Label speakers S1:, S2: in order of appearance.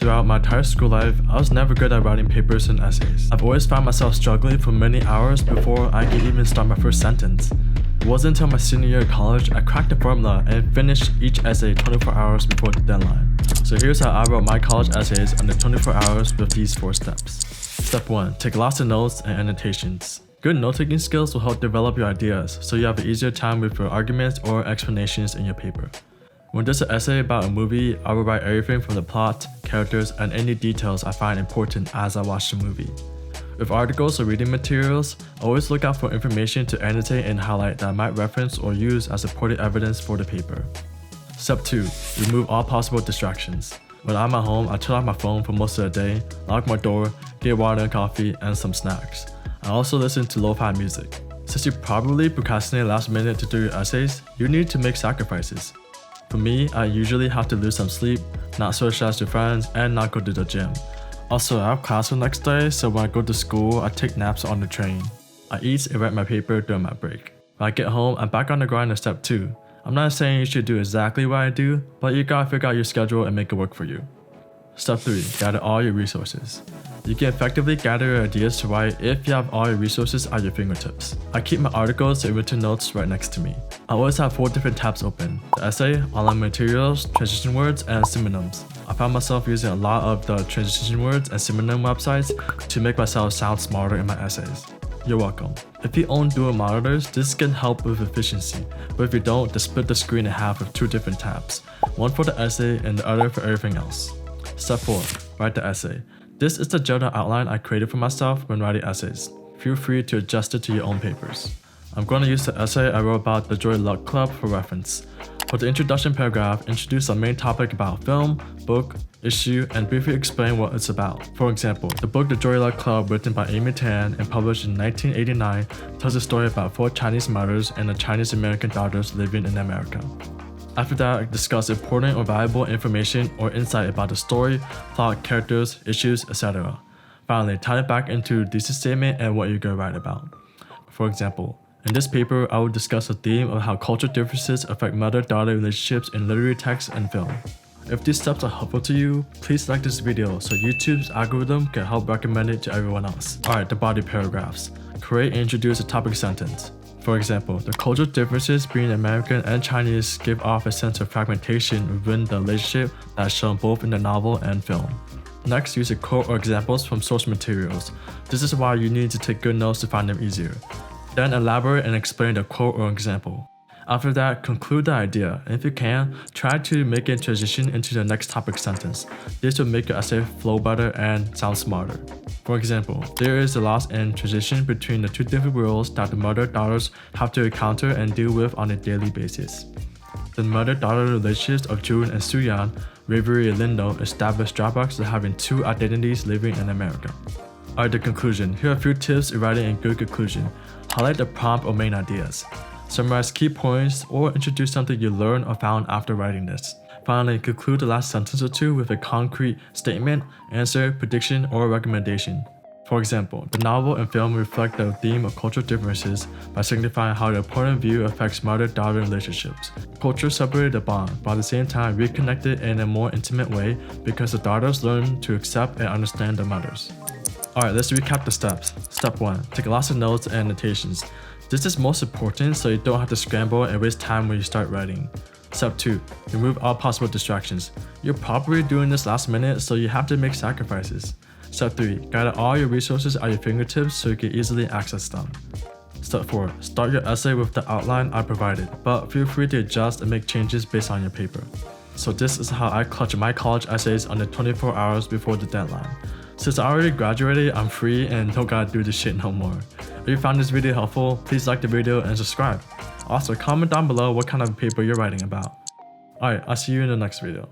S1: Throughout my entire school life, I was never good at writing papers and essays. I've always found myself struggling for many hours before I could even start my first sentence. It wasn't until my senior year of college I cracked the formula and finished each essay 24 hours before the deadline. So here's how I wrote my college essays under 24 hours with these 4 steps. Step 1. Take lots of notes and annotations. Good note-taking skills will help develop your ideas, so you have an easier time with your arguments or explanations in your paper. When there's an essay about a movie, I will write everything from the plot, characters, and any details I find important as I watch the movie. With articles or reading materials, I always look out for information to annotate and highlight that I might reference or use as supporting evidence for the paper. Step 2. Remove all possible distractions. When I'm at home, I turn off my phone for most of the day, lock my door, get water and coffee, and some snacks. I also listen to lo-fi music. Since you probably procrastinate last minute to do your essays, you need to make sacrifices. For me, I usually have to lose some sleep, not socialize with friends, and not go to the gym. Also, I have class the next day, so when I go to school, I take naps on the train. I eat and write my paper during my break. When I get home, I'm back on the grind at step 2. I'm not saying you should do exactly what I do, but you gotta figure out your schedule and make it work for you. Step 3. Gather all your resources. You can effectively gather your ideas to write if you have all your resources at your fingertips. I keep my articles and written notes right next to me. I always have 4 different tabs open: the essay, online materials, transition words, and synonyms. I found myself using a lot of the transition words and synonym websites to make myself sound smarter in my essays. You're welcome. If you own dual monitors, this can help with efficiency, but if you don't, just split the screen in half with 2 different tabs, one for the essay and the other for everything else. Step 4. Write the essay. This is the general outline I created for myself when writing essays. Feel free to adjust it to your own papers. I'm going to use the essay I wrote about the Joy Luck Club for reference. For the introduction paragraph, introduce the main topic about film, book, issue, and briefly explain what it's about. For example, the book The Joy Luck Club, written by Amy Tan and published in 1989, tells a story about 4 Chinese mothers and their Chinese-American daughters living in America. After that, I discuss important or valuable information or insight about the story, plot, characters, issues, etc. Finally, tie it back into the thesis statement and what you're going to write about. For example, in this paper, I will discuss the theme of how cultural differences affect mother-daughter relationships in literary text and film. If these steps are helpful to you, please like this video so YouTube's algorithm can help recommend it to everyone else. Alright, the body paragraphs. Create and introduce a topic sentence. For example, the cultural differences between American and Chinese give off a sense of fragmentation within the relationship that is shown both in the novel and film. Next, use a quote or examples from source materials. This is why you need to take good notes to find them easier. Then elaborate and explain the quote or example. After that, conclude the idea, and if you can, try to make it transition into the next topic sentence. This will make your essay flow better and sound smarter. For example, there is a loss and transition between the 2 different worlds that the mother-daughters have to encounter and deal with on a daily basis. The mother-daughter relationships of June and Suyan, Reverie and Lindo, establish drawbacks of having 2 identities living in America. Alright, the conclusion. Here are a few tips in writing a good conclusion. Highlight the prompt or main ideas. Summarize key points or introduce something you learned or found after writing this. Finally, conclude the last sentence or 2 with a concrete statement, answer, prediction, or recommendation. For example, the novel and film reflect the theme of cultural differences by signifying how the point of view affects mother-daughter relationships. Culture separated the bond, but at the same time reconnected in a more intimate way because the daughters learn to accept and understand their mothers. Alright, let's recap the steps. Step 1. Take lots of notes and annotations. This is most important so you don't have to scramble and waste time when you start writing. Step 2. Remove all possible distractions. You're probably doing this last minute, so you have to make sacrifices. Step 3. Gather all your resources at your fingertips so you can easily access them. Step 4. Start your essay with the outline I provided, but feel free to adjust and make changes based on your paper. So this is how I clutch my college essays under 24 hours before the deadline. Since I already graduated, I'm free and don't gotta do this shit no more. If you found this video helpful, please like the video and subscribe. Also, comment down below what kind of paper you're writing about. Alright, I'll see you in the next video.